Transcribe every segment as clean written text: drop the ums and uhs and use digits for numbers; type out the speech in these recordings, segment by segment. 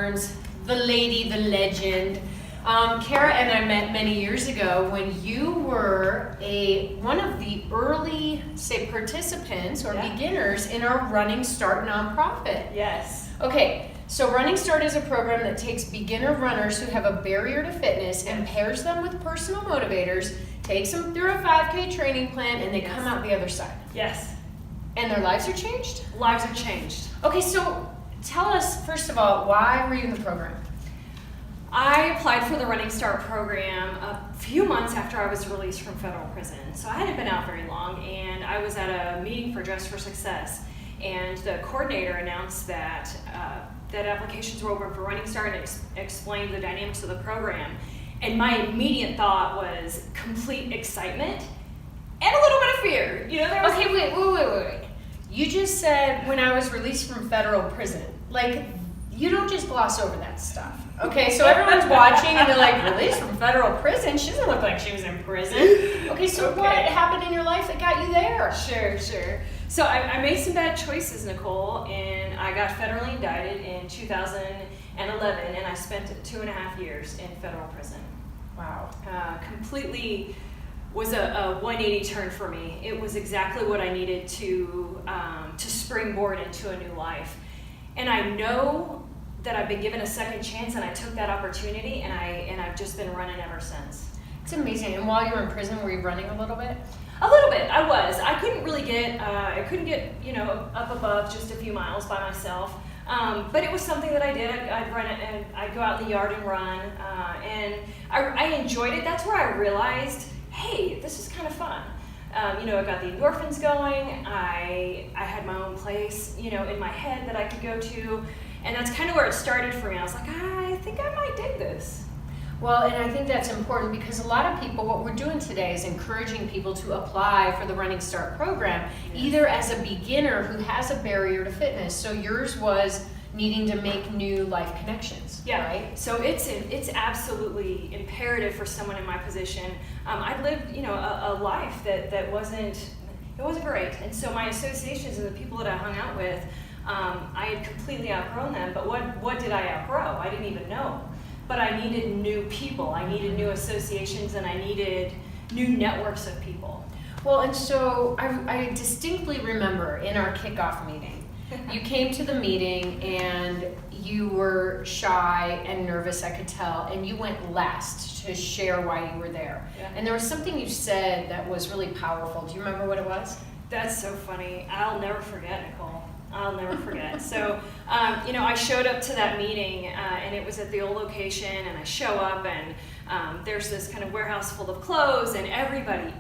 Burns, the lady, the legend. Kara and I met many years ago when you were one of the early, say, participants or beginners in our Running Start nonprofit. Yes. Okay, so Running Start is a program that takes beginner runners who have a barrier to fitness and pairs them with personal motivators, takes them through a 5K training plan, and they come out the other side. Yes. And their lives are changed? Lives are changed. Okay, so tell us, first of all, why were you in the program? I applied for the Running Start program a few months after I was released from federal prison. So I hadn't been out very long, and I was at a meeting for Dress for Success, and the coordinator announced that applications were open for Running Start and explained the dynamics of the program. And my immediate thought was complete excitement and a little bit of fear. You know, there was Okay, wait. You just said when I was released from federal prison. Like, you don't just gloss over that stuff. Okay, so everyone's watching and they're like, released from federal prison? She doesn't look like she was in prison. Okay, so what happened in your life that got you there? Sure. So I made some bad choices, Nicole, and I got federally indicted in 2011, and I spent 2.5 years in federal prison. Wow. Completely was a 180 turn for me. It was exactly what I needed to springboard into a new life. And I know that I've been given a second chance, and I took that opportunity, and I've just been running ever since. It's amazing. And while you were in prison, were you running a little bit? A little bit, I was. I couldn't get, up above just a few miles by myself. But it was something that I did. I'd run it, and I'd go out in the yard and run, and I enjoyed it. That's where I realized, hey, this is kind of fun. I got the endorphins going. I had my own place, in my head that I could go to, and that's kind of where it started for me. I was like, I think I might dig this. Well, and I think that's important because a lot of people, what we're doing today is encouraging people to apply for the Running Start program, either as a beginner who has a barrier to fitness. So yours was needing to make new life connections, right? So it's absolutely imperative for someone in my position. I lived, a life that wasn't great, and so my associations and the people that I hung out with, I had completely outgrown them. But what did I outgrow? I didn't even know. But I needed new people, I needed new associations, and I needed new networks of people. Well, and so I distinctly remember in our kickoff meeting, you came to the meeting and you were shy and nervous, I could tell, and you went last to share why you were there. Yeah. And there was something you said that was really powerful. Do you remember what it was? That's so funny. I'll never forget, Nicole. I'll never forget. So, I showed up to that meeting, and it was at the old location, and I show up, and there's this kind of warehouse full of clothes, and everyone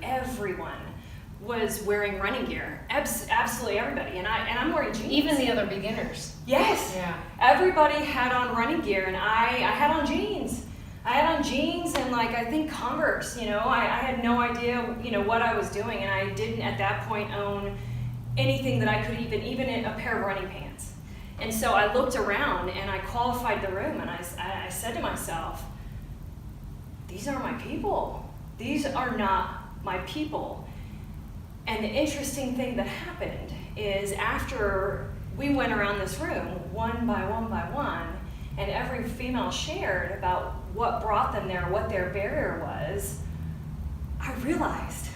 was wearing running gear. Absolutely everybody. And I'm wearing jeans. Even the other beginners. Yes. Yeah. Everybody had on running gear, and I had on jeans. I had on jeans and I think Converse, I had no idea, what I was doing, and I didn't at that point own anything that I could even a pair of running pants. And so I looked around and I qualified the room, and I said to myself, these are my people. These are not my people. And the interesting thing that happened is after we went around this room one by one, and every female shared about what brought them there, what their barrier was, I realized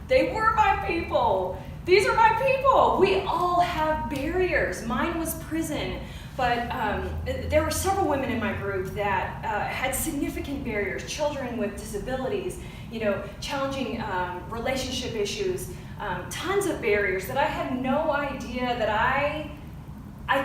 they were my people. These are my people. We all have barriers. Mine was prison, but there were several women in my group that had significant barriers, children with disabilities, challenging relationship issues, tons of barriers that I had no idea that I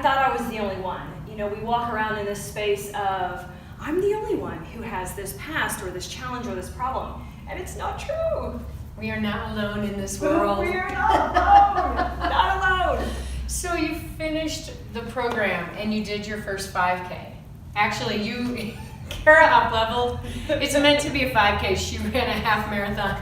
thought I was the only one. We walk around in this space of, I'm the only one who has this past or this challenge or this problem, and it's not true. We are not alone in this world. We are not alone. Not alone. So you finished the program and you did your first 5K. Actually, Kara up-leveled. It's meant to be a 5K. She ran a half marathon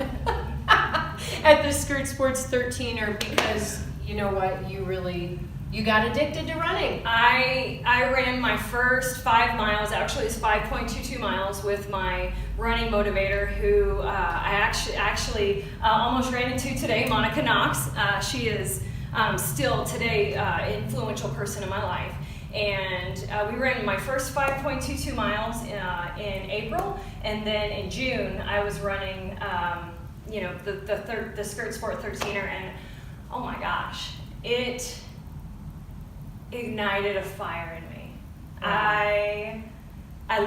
at the Skirt Sports 13er because you know what? You got addicted to running. I ran my first 5 miles, actually it's 5.22 miles, with my running motivator who I actually almost ran into today, Monica Knox. She is still today an influential person in my life. And we ran my first 5.22 miles in April, and then in June I was running, the Skirt Sport 13er, and oh my gosh, it ignited a fire in me. I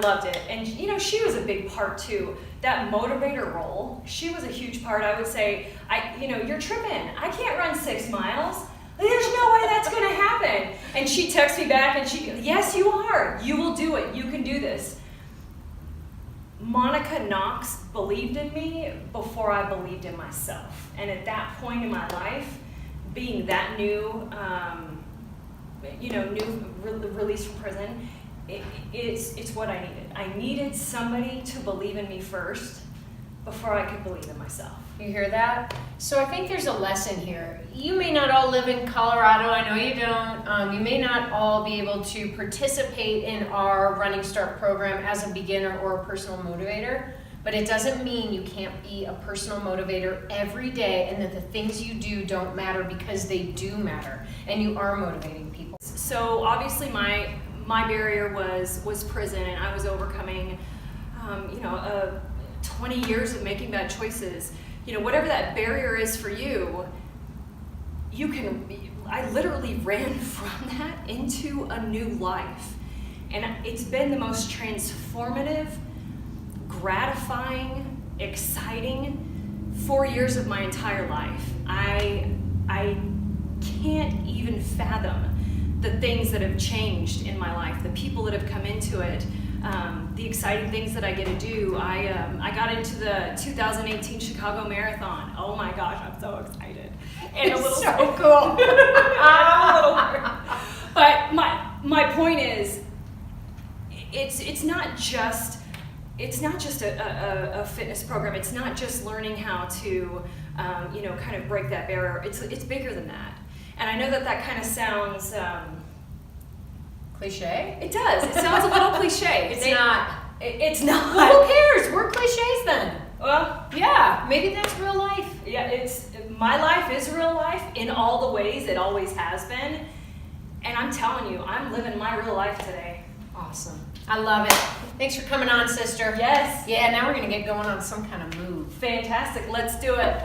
loved it, and she was a big part too. That motivator role, she was a huge part. I would say, you're tripping. I can't run 6 miles. There's no way that's going to happen. And she texts me back, and yes, you are. You will do it. You can do this. Monica Knox believed in me before I believed in myself. And at that point in my life, being that new released from prison, it's what I needed. I needed somebody to believe in me first before I could believe in myself. You hear that? So I think there's a lesson here. You may not all live in Colorado. I know you don't. You may not all be able to participate in our Running Start program as a beginner or a personal motivator, but it doesn't mean you can't be a personal motivator every day and that the things you do don't matter, because they do matter, and you are motivating people. So obviously my barrier was prison, and I was overcoming 20 years of making bad choices. Whatever that barrier is for you, I literally ran from that into a new life. And it's been the most transformative, gratifying, exciting 4 years of my entire life. I can't even fathom the things that have changed in my life, the people that have come into it, the exciting things that I get to do. I got into the 2018 Chicago Marathon. Oh my gosh, I'm so excited. And It's a little so cool. But my point is, it's not just a fitness program. It's not just learning how to kind of break that barrier. It's bigger than that. And I know that kind of sounds Cliche? It does. It sounds a little cliche. It's not. It's not. Well, who cares? We're cliches then. Well, Yeah, maybe that's real life. yeah, my life is real life in all the ways it always has been. And I'm telling you, I'm living my real life today. Awesome. I love it. Thanks for coming on, sister. Yes. Yeah, now we're going to get going on some kind of move. Fantastic. Let's do it.